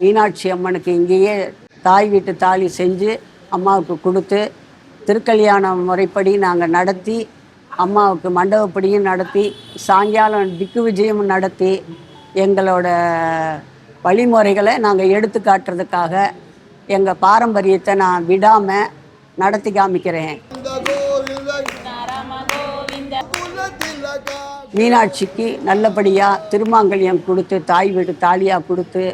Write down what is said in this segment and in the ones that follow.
மீனாட்சி அம்மனுக்கு இங்கேயே தாய் வீட்டு தாலி செஞ்சு அம்மாவுக்கு கொடுத்து திருக்கல்யாணம் முறைப்படி நாங்கள் நடத்தி அம்மாவுக்கு மண்டபப்படியும் நடத்தி சாயங்காலம் திக்கு விஜயமும் நடத்தி எங்களோட வழிமுறைகளை நாங்கள் எடுத்து காட்டுறதுக்காக எங்கள் பாரம்பரியத்தை நான் விடாமல் நடத்தி காமிக்கிறேன். மீனாட்சிக்கு நல்லபடியாக திருமாங்கல்யம் கொடுத்து தாய் வீட்டு தாலியாக கொடுத்து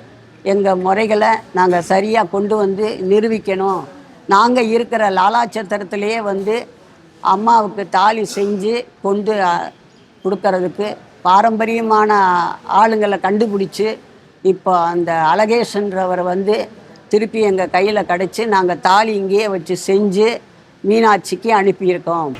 எங்கள் முறைகளை நாங்கள் சரியாக கொண்டு வந்து நிரூபிக்கணும். நாங்கள் இருக்கிற லாலாச்சத்திரத்திலேயே வந்து அம்மாவுக்கு தாலி செஞ்சு கொண்டு கொடுக்கறதுக்கு பாரம்பரியமான ஆளுங்களை கண்டுபிடிச்சி இப்போ அந்த அழகேசன்றவரை வந்து திருப்பி எங்கள் கையில் கிடச்சி நாங்கள் தாலி இங்கேயே வச்சு செஞ்சு மீனாட்சிக்கு அனுப்பியிருக்கோம்.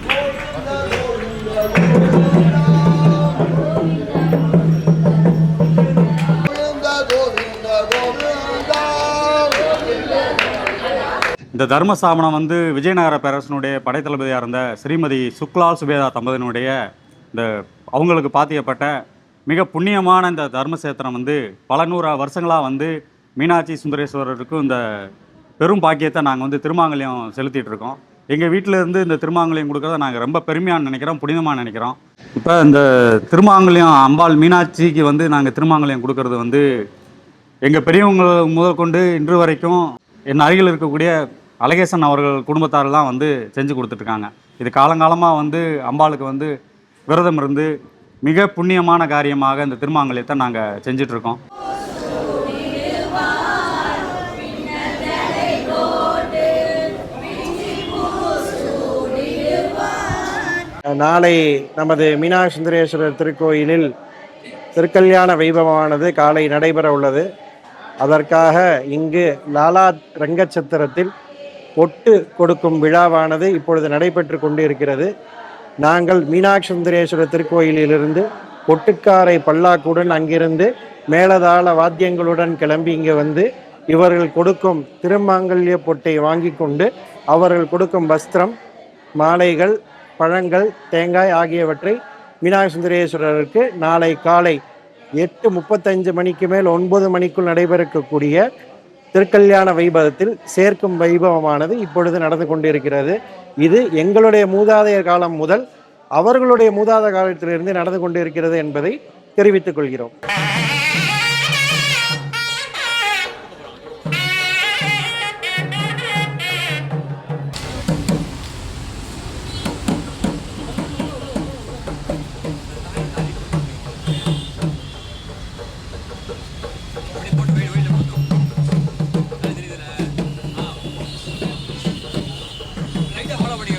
இந்த தர்மஸ்தாபனம் வந்து விஜயநகர பேரரசனுடைய படைத்தளபதியாக இருந்த ஸ்ரீமதி சுக்லால் சுபேதா தம்பதியினுடைய இந்த அவங்களுக்கு பாத்தியப்பட்ட மிக புண்ணியமான இந்த தர்மசேத்திரம் வந்து பல நூறு வருஷங்களாக வந்து மீனாட்சி சுந்தரேஸ்வரருக்கும் இந்த பெரும் பாக்கியத்தை நாங்கள் வந்து திருமாங்கல்யம் செலுத்திட்டு இருக்கோம். எங்கள் வீட்டில் இருந்து இந்த திருமாங்கல்யம் கொடுக்குறத நாங்கள் ரொம்ப பெருமையாக நினைக்கிறோம், புனிதமாக நினைக்கிறோம். இப்போ இந்த திருமாங்கல்யம் அம்பாள் மீனாட்சிக்கு வந்து நாங்கள் திருமாங்கல்யம் கொடுக்கறது வந்து எங்கள் பெரியவங்க முதல் கொண்டு இன்று வரைக்கும் என் அருகில் இருக்கக்கூடிய அழகேசன் அவர்கள் குடும்பத்தாரெல்லாம் வந்து செஞ்சு கொடுத்துட்ருக்காங்க. இது காலங்காலமாக வந்து அம்பாளுக்கு வந்து விரதம் இருந்து மிக புண்ணியமான காரியமாக இந்த திருமாங்கல்யத்தை நாங்கள் செஞ்சிட்ருக்கோம். நாளை நமது மீனாட்சி சுந்தரேஸ்வரர் திருக்கோயிலில் திருக்கல்யாண வைபவமானது காலை நடைபெற உள்ளது. அதற்காக இங்கு லாலா ரங்கச்சத்திரத்தில் பொட்டு கொடுக்கும் விழாவானது இப்பொழுது நடைபெற்று கொண்டு இருக்கிறது. நாங்கள் மீனாட்சி சுந்தரேஸ்வரர் திருக்கோயிலிலிருந்து பொட்டுக்காரை பல்லாக்குடன் அங்கிருந்து மேலதாள வாத்தியங்களுடன் கிளம்பி இங்கே வந்து இவர்கள் கொடுக்கும் திருமாங்கல்ய பொட்டை வாங்கி கொண்டு அவர்கள் கொடுக்கும் வஸ்திரம், மாலைகள், பழங்கள், தேங்காய் ஆகியவற்றை மீனாட்சி சுந்தரேஸ்வரருக்கு நாளை காலை 8:35 மணிக்கு மேல் 9 மணிக்குள் நடைபெறக்கூடிய திருக்கல்யாண வைபவத்தில் சேர்க்கும் வைபவமானது இப்பொழுது நடந்து கொண்டிருக்கிறது. இது எங்களுடைய மூதாதையர் காலம் முதல் அவர்களுடைய மூதாத காலத்திலிருந்து நடந்து கொண்டிருக்கிறது என்பதை தெரிவித்துக் கொள்கிறோம். follow